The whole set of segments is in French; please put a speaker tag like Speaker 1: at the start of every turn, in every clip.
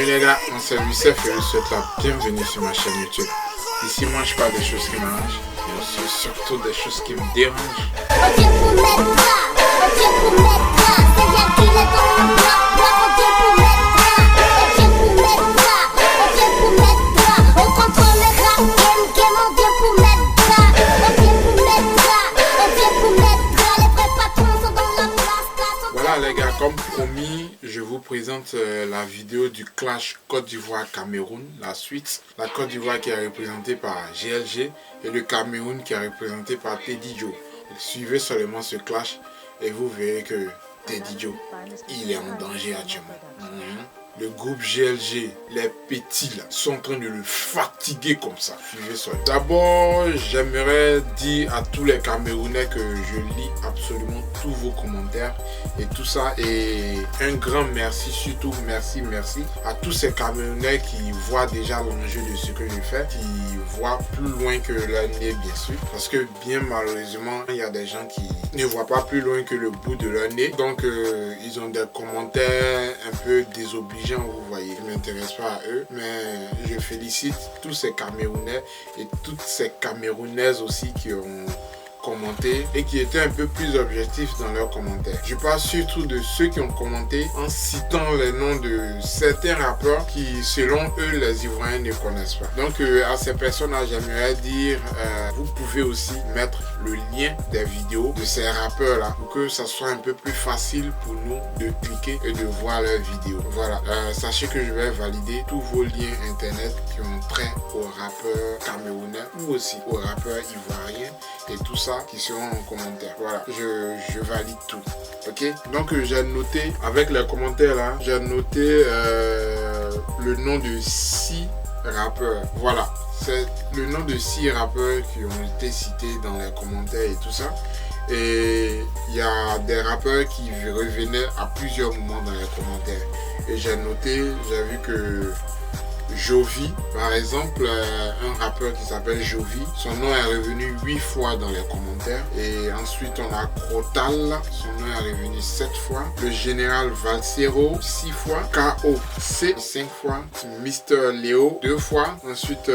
Speaker 1: Salut les gars, mon c'est Youssef et je vous souhaite la bienvenue sur ma chaîne YouTube. Ici moi je parle des choses qui m'arrangent, mais aussi surtout des choses qui me dérangent. Voilà les gars, comme promis, je vous présente la vidéo du clash Côte d'Ivoire-Cameroun, la suite. La Côte d'Ivoire qui est représentée par GLG et le Cameroun qui est représenté par Teddy Joe. Suivez seulement ce clash et vous verrez que Teddy Joe, il est en danger actuellement. Le groupe GLG, les petits là, sont en train de le fatiguer comme ça. Suivez ça. D'abord, j'aimerais dire à tous les Camerounais que je lis absolument tous vos commentaires et tout ça. Et un grand merci, surtout merci à tous ces Camerounais qui voient déjà l'enjeu de ce que je fais, qui voient plus loin que leur nez, bien sûr. Parce que bien malheureusement, il y a des gens qui ne voient pas plus loin que le bout de leur nez. Donc, ils ont des commentaires un peu désobligeants. Vous voyez, je ne m'intéresse pas à eux, mais je félicite tous ces Camerounais et toutes ces Camerounaises aussi qui ont commenté et qui étaient un peu plus objectifs dans leurs commentaires. Je parle surtout de ceux qui ont commenté en citant les noms de certains rappeurs qui, selon eux, les Ivoiriens ne connaissent pas. Donc, à ces personnes-là, j'aimerais dire, vous pouvez aussi mettre le lien des vidéos de ces rappeurs-là pour que ça soit un peu plus facile pour nous de cliquer et de voir leurs vidéos. Voilà. Sachez que je vais valider tous vos liens internet qui ont trait aux rappeurs camerounais ou aussi aux rappeurs ivoiriens et tout ça qui seront en commentaire. Voilà, je valide tout. Ok, donc j'ai noté avec les commentaires là, j'ai noté le nom de 6 rappeurs. Voilà, c'est le nom de 6 rappeurs qui ont été cités dans les commentaires et tout ça. Et il y a des rappeurs qui revenaient à plusieurs moments dans les commentaires. Et j'ai noté, j'ai vu que Jovi, par exemple, un rappeur qui s'appelle Jovi, son nom est revenu 8 fois dans les commentaires. Et ensuite on a Crotal, son nom est revenu 7 fois. Le général Valsero 6 fois. KOC 5 fois. Mister Léo 2 fois. Ensuite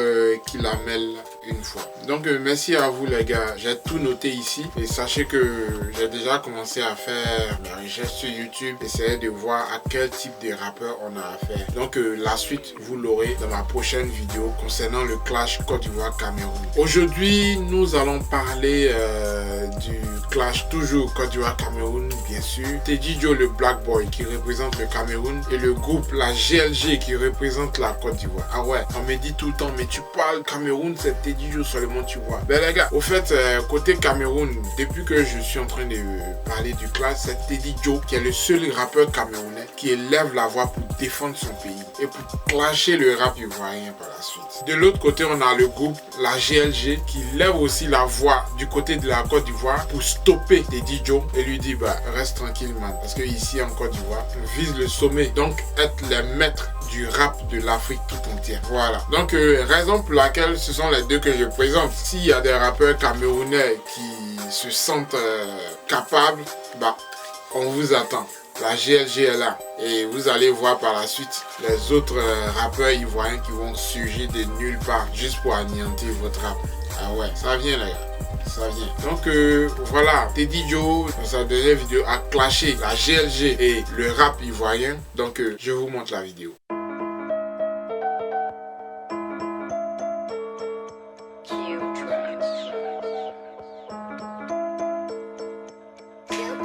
Speaker 1: Kilamel 1 fois. Donc merci à vous les gars, j'ai tout noté ici. Et sachez que j'ai déjà commencé à faire mes recherches sur YouTube. Essayer de voir à quel type de rappeur on a affaire. Donc la suite vous l'aurez dans ma prochaine vidéo concernant le clash Côte d'Ivoire-Cameroun. Aujourd'hui, nous allons parler du clash toujours Côte d'Ivoire-Cameroun, bien sûr. Teddy Joe, le Black Boy, qui représente le Cameroun, et le groupe, la GLG, qui représente la Côte d'Ivoire. Ah ouais, on me dit tout le temps, mais tu parles Cameroun, c'est Teddy Joe seulement, tu vois. Ben les gars, au fait, côté Cameroun, depuis que je suis en train de parler du clash, c'est Teddy Joe qui est le seul rappeur camerounais qui élève la voix pour défendre son pays et pour clasher le rap ivoirien par la suite. De l'autre côté, on a le groupe, la GLG, qui lève aussi la voix du côté de la Côte d'Ivoire pour stopper Teddy Joe et lui dit, bah reste tranquille man, parce que ici en Côte d'Ivoire, on vise le sommet, donc être les maîtres du rap de l'Afrique tout entière. Voilà. Donc raison pour laquelle ce sont les deux que je présente. S'il y a des rappeurs camerounais qui se sentent capables, bah on vous attend. La GLG est là et vous allez voir par la suite les autres rappeurs ivoiriens qui vont surgir de nulle part juste pour anéantir votre rap. Ah ouais, ça vient les gars, ça vient. Donc voilà, Teddy Joe dans sa dernière vidéo a clashé la GLG et le rap ivoirien. Donc je vous montre la vidéo.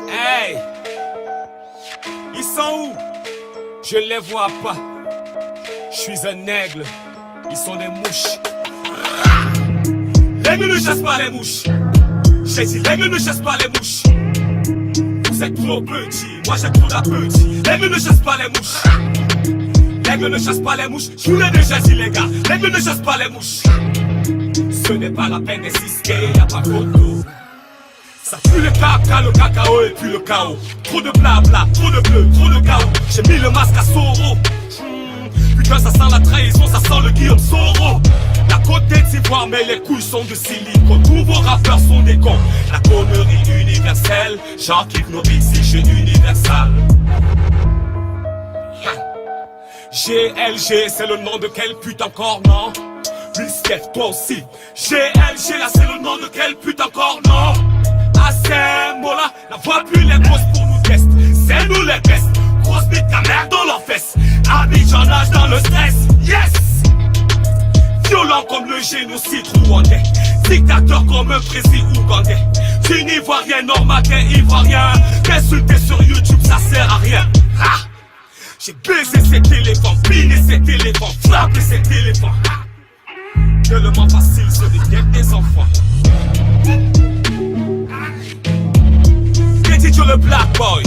Speaker 2: Hey! Ils sont où? Je les vois pas. Je suis un aigle. Ils sont des mouches. L'aigle ne chasse pas les mouches. J'ai dit l'aigle ne chasse pas les mouches. Vous êtes trop petits, moi j'ai trop d'appétit. L'aigle ne chasse pas les mouches. L'aigle ne chasse pas les mouches. Je vous l'ai déjà dit les gars. L'aigle ne chasse pas les mouches. Ce n'est pas la peine d'insister, y'a pas photo. Ça pue le caca, le cacao et puis le chaos. Trop de blabla, trop de bleu, trop de chaos. J'ai mis le masque à Soro. Putain ça sent la trahison, ça sent le Guillaume Soro. La côte d'Ivoire mais les couilles sont de silicone. Tous vos rappeurs sont des cons. La connerie universelle, j'en kiffe nos big jeux universal. GLG, c'est le nom de quel pute encore, non? Bisquette, toi aussi. GLG, là, c'est le nom de quel pute encore, non? Mola, la voix plus les grosses pour nous test. C'est nous les bestes. Grosse bite ta mère dans leurs fesses. Abidjan nage dans le stress. Yes! Violent comme le génocide rwandais. Dictateur comme un président ougandais. Tu n'y vois rien, normal t'es ivoirien. T'insulter sur YouTube ça sert à rien. Ah! J'ai baisé cet éléphant, piné cet éléphant, frappé cet éléphant. Ah! Tellement facile se dégaine des enfants. Sur le Black Boy.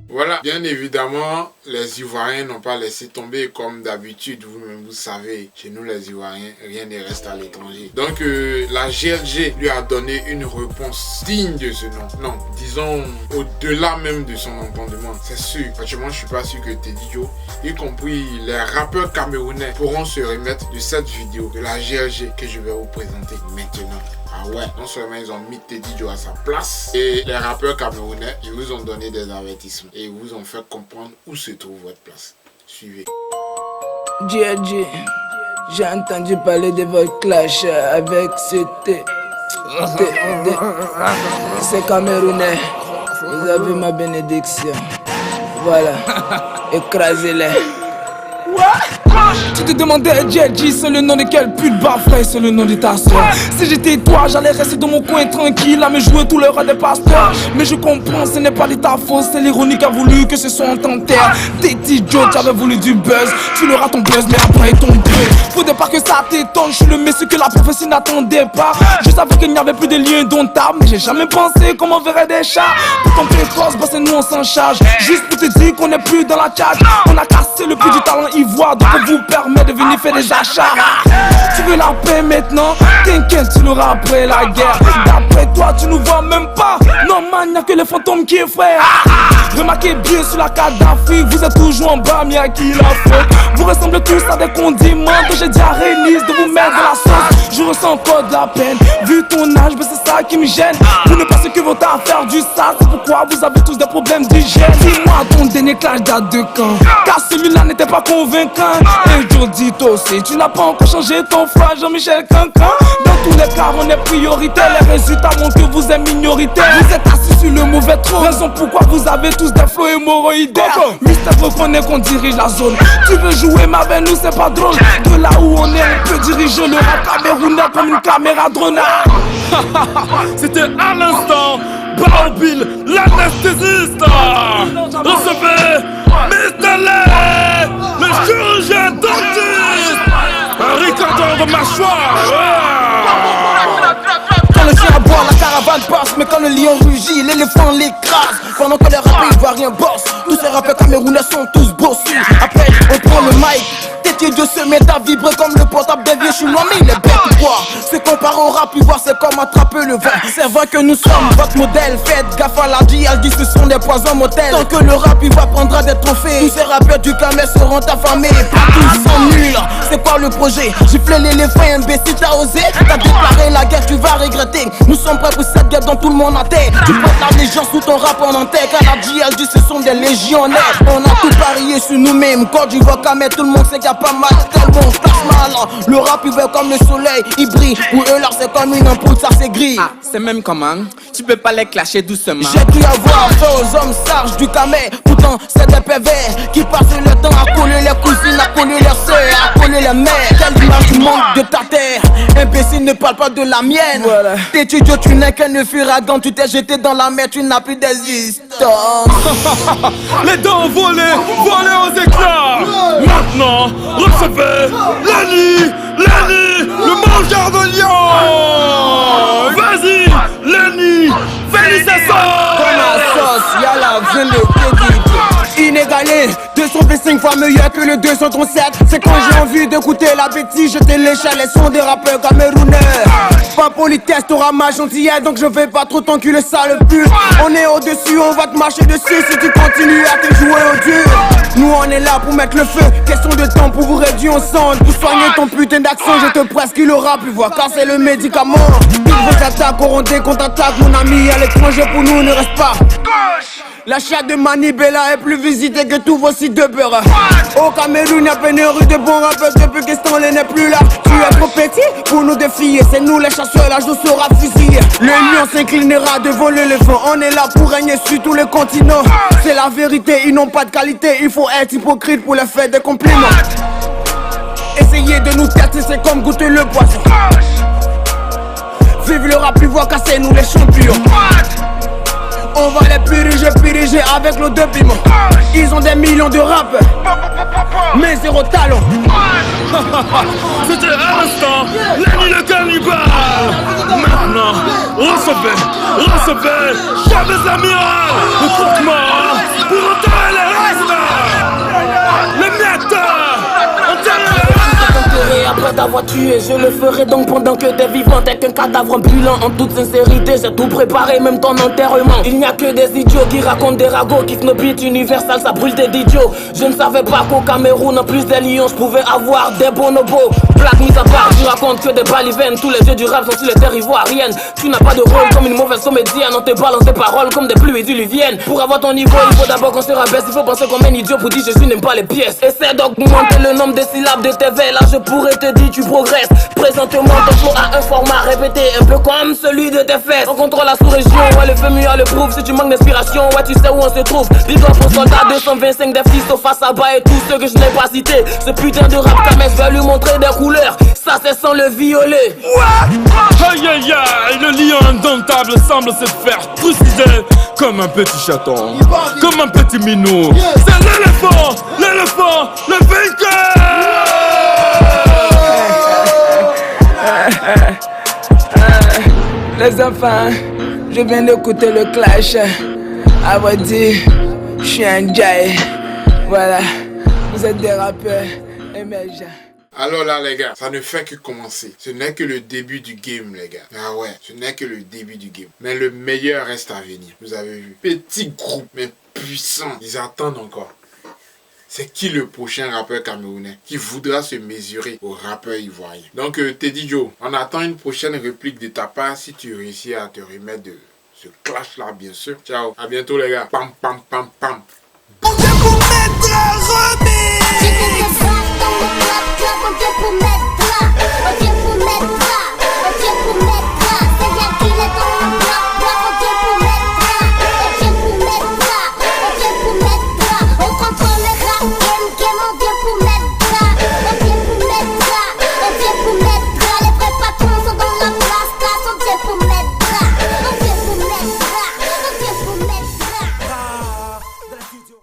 Speaker 1: Voilà, bien évidemment, les Ivoiriens n'ont pas laissé tomber comme d'habitude, vous-même vous savez, chez nous les Ivoiriens, rien ne reste à l'étranger. Donc la GLG lui a donné une réponse digne de ce nom. Non, disons au-delà même de son entendement. C'est sûr, franchement je suis pas sûr que Teddy Joe, y compris les rappeurs camerounais, pourront se remettre de cette vidéo de la GLG que je vais vous présenter maintenant. Ah ouais, non seulement ils ont mis Teddy Joe à sa place, et les rappeurs camerounais, ils vous ont donné des avertissements et ils vous ont fait comprendre où se trouve votre place. Suivez.
Speaker 3: GLG, j'ai entendu parler de votre clash avec ces Camerounais. Vous avez ma bénédiction. Voilà, écrasez-les. Tu te demandais GLG, c'est le nom de quel pute bafré, c'est le nom de ta soeur. Si j'étais toi, j'allais rester dans mon coin tranquille à me jouer tout le rats des pasteurs. Mais je comprends, ce n'est pas de ta faute, c'est l'ironie qui a voulu que ce soit en terre. Teddy Joe, tu avais voulu du buzz, tu l'auras ton buzz, mais après ton buzz. Faudrait pas que ça t'étonne, je suis le messie que la prophétie n'attendait pas. Je savais qu'il n'y avait plus de lien domptable, mais j'ai jamais pensé qu'on verrait des chats. Pour ton précoce, bah c'est nous on s'en charge. Juste pour te dire qu'on n'est plus dans la tchatch. On a cassé le prix du talent ivoire, donc on vous permet de venir faire des achats. Tu veux la paix maintenant? T'inquiète, tu l'auras après la guerre. D'après toi, tu nous vois même pas. Non man, y'a que les fantômes qui effraient. Remarquez bien sur la carte d'Afrique, vous êtes toujours en bas, mais y'a qui la faute? Vous ressemblez tous à des condiments, donc j'ai dit à Rénis de vous mettre dans la sauce. Je ressens encore de la peine, vu ton âge, mais c'est ça qui me gêne. Vous ne pensez que votre affaire du sale, c'est pourquoi vous avez tous des problèmes d'hygiène. Dis-moi ton dernier clash date de quand? Car celui-là n'était pas convaincant. Et Jody aussi, tu n'as pas encore changé ton frère Jean-Michel Cancan. Dans tous les cas on est prioritaire, les résultats montrent que vous êtes minoritaire. Vous êtes assis sur le mauvais trône, raison pourquoi vous avez tous des flots hémorroïdaires. Mister reconnaît qu'on dirige la zone. Tu veux jouer mais avec nous c'est pas drôle. De là où on est on peut diriger le rap camerounais comme une caméra drone.
Speaker 2: C'était à l'instant Baobil, l'anesthésiste. Recevez Mr. Lay, le chirurgien dentiste. Un ricardeur de mâchoire.
Speaker 3: Quand le chien aboie, la caravane passe. Mais quand le lion rugit, l'éléphant l'écrase. Pendant que les rappeurs ivoiriens bossent, tous ces rappeurs camerounais sont tous bossus. Après, on prend le mic. Teddy Joe se met à vibrer comme le portable des vieux chinois. Mais il est bête ou quoi? Se comparer au rap ivoire, c'est comme attraper le vent. C'est vrai que nous sommes votre modèle. Faites gaffe à la dit ce sont des poisons mortels. Tant que le rap ivoire prendra des trophées, tous ces rappeurs du Camé seront affamés. Tous sont nuls, c'est quoi le projet? Gifler l'éléphant, imbécile, t'as osé? T'as déclaré la guerre, tu vas regretter. Nous sommes prêts pour cette guerre dont tout le monde a tête. Tu portes la légion sous ton rap en entier. Car la GLG ce sont des légionnaires. On a tout parié sur nous-mêmes. Quand tu vois Camé, tout le monde sait qu'il y a pas mal. Tellement on se passe mal. Le rap il va comme le soleil, il brille. Pour eux là c'est comme une ampoule, ça c'est gris.
Speaker 4: Ah, c'est même comment? Tu peux pas les clasher doucement.
Speaker 3: J'ai cru avoir fait aux hommes sages du Camé. Pourtant c'est des pervers qui passent le temps à coller les cousines, à coller les soeurs, à coller les mères. Quelle image du monde de ta terre. Imbécile ne parle pas de la mienne. Voilà. Teddy Joe, tu n'es qu'un furagan. Tu t'es jeté dans la mer, tu n'as plus d'existence.
Speaker 2: Les dents volées, volées aux éclats. Maintenant, recevez Lenny, le mangeur de lion. Vas-y, Lenny, félicitations.
Speaker 3: Dans la sauce, y'a la viande de Teddy Joe. Inégalé, 225 fois meilleur que le 237. C'est quand j'ai envie d'écouter la bêtise, je télécharge les sons des rappeurs camerounais. Pas politesse, t'auras ma gentillesse, donc je vais pas trop t'enculer sale pute. On est au-dessus, on va te marcher dessus si tu continues à te jouer au dur. Nous on est là
Speaker 5: là pour mettre le feu. Question de temps pour vous réduire en cendres. Pour soigner ton putain d'accent, je te prescris le rap. Plus voir car c'est le médicament. Toutes vos attaques auront des contre-attaques. Mon ami à l'étranger pour nous ne reste pas. L'achat de Manibela est plus visité que tous vos sites de beurre. Au Cameroun, y'a pénurie de bons rappeurs depuis que Stanley n'est plus là. Tu es trop petit pour nous défier. C'est nous les chasseurs, l'âge nous sera fusillé. Le lion s'inclinera devant l'éléphant. On est là pour régner sur tous les continents. C'est la vérité, ils n'ont pas de qualité. Il faut être hypocrite pour leur faire des compliments. Essayer de nous tâter, c'est comme goûter le poison. Vive le rap, plus voir casser nous les champions. On va les piriger avec l'eau de piment. Ils ont des millions de rappeurs, mais zéro talent.
Speaker 2: C'était à l'instant, Lenny le cannibale. Maintenant, recevez, Chavez amiral. Le croque-mort, pour enterrer les restes. Les miettes, enterrer.
Speaker 6: Après t'avoir tué, je le ferai donc pendant que t'es vivant. T'es qu'un cadavre ambulant. En toute sincérité, j'ai tout préparé, même ton enterrement. Il n'y a que des idiots qui racontent des ragots. Kiff nos beats Universal, ça brûle des idiots. Je ne savais pas qu'au Cameroun, en plus des lions, je pouvais avoir des bonobos. Blague mise à part, tu racontes que des balivennes. Tous les yeux du rap sont sur les terres ivoiriennes. Tu n'as pas de rôle comme une mauvaise comédienne. On te balance des paroles comme des pluies diluviennes. Pour avoir ton niveau, il faut d'abord qu'on se rabaisse. Il faut penser comme un idiot pour dire je suis n'aime pas les pièces. Essaie d'augmenter le nombre de syllabes de tes vers. Là je pourrais te dire tu progresses. Présentement ton flow a un format répété, un peu comme celui de tes fesses. On contrôle la sous-région, ouais le FMUA le prouve. Si tu manques d'inspiration, ouais tu sais où on se trouve. Dis-toi pour soldats 225 des fils au face à bas et tous ceux que je n'ai pas cités. Ce putain de rap Kamès va lui montrer des couleurs. Ça c'est sans le violet.
Speaker 2: Aïe aïe aïe, le lion indomptable semble se faire trucider comme un petit chaton, comme un petit minou. C'est l'éléphant, le vainqueur.
Speaker 3: Les enfants, je viens d'écouter le clash. À vrai dire, je suis un jay. Voilà, vous êtes des rappeurs émergents.
Speaker 1: Alors là les gars, ça ne fait que commencer. Ce n'est que le début du game les gars. Ah ouais, ce n'est que le début du game. Mais le meilleur reste à venir. Vous avez vu, petit groupe mais puissant. Ils attendent encore. C'est qui le prochain rappeur camerounais qui voudra se mesurer au rappeur ivoirien? Donc Teddy Joe, on attend une prochaine réplique de ta part si tu réussis à te remettre de ce clash là bien sûr. Ciao, à bientôt les gars. Pam pam pam pam.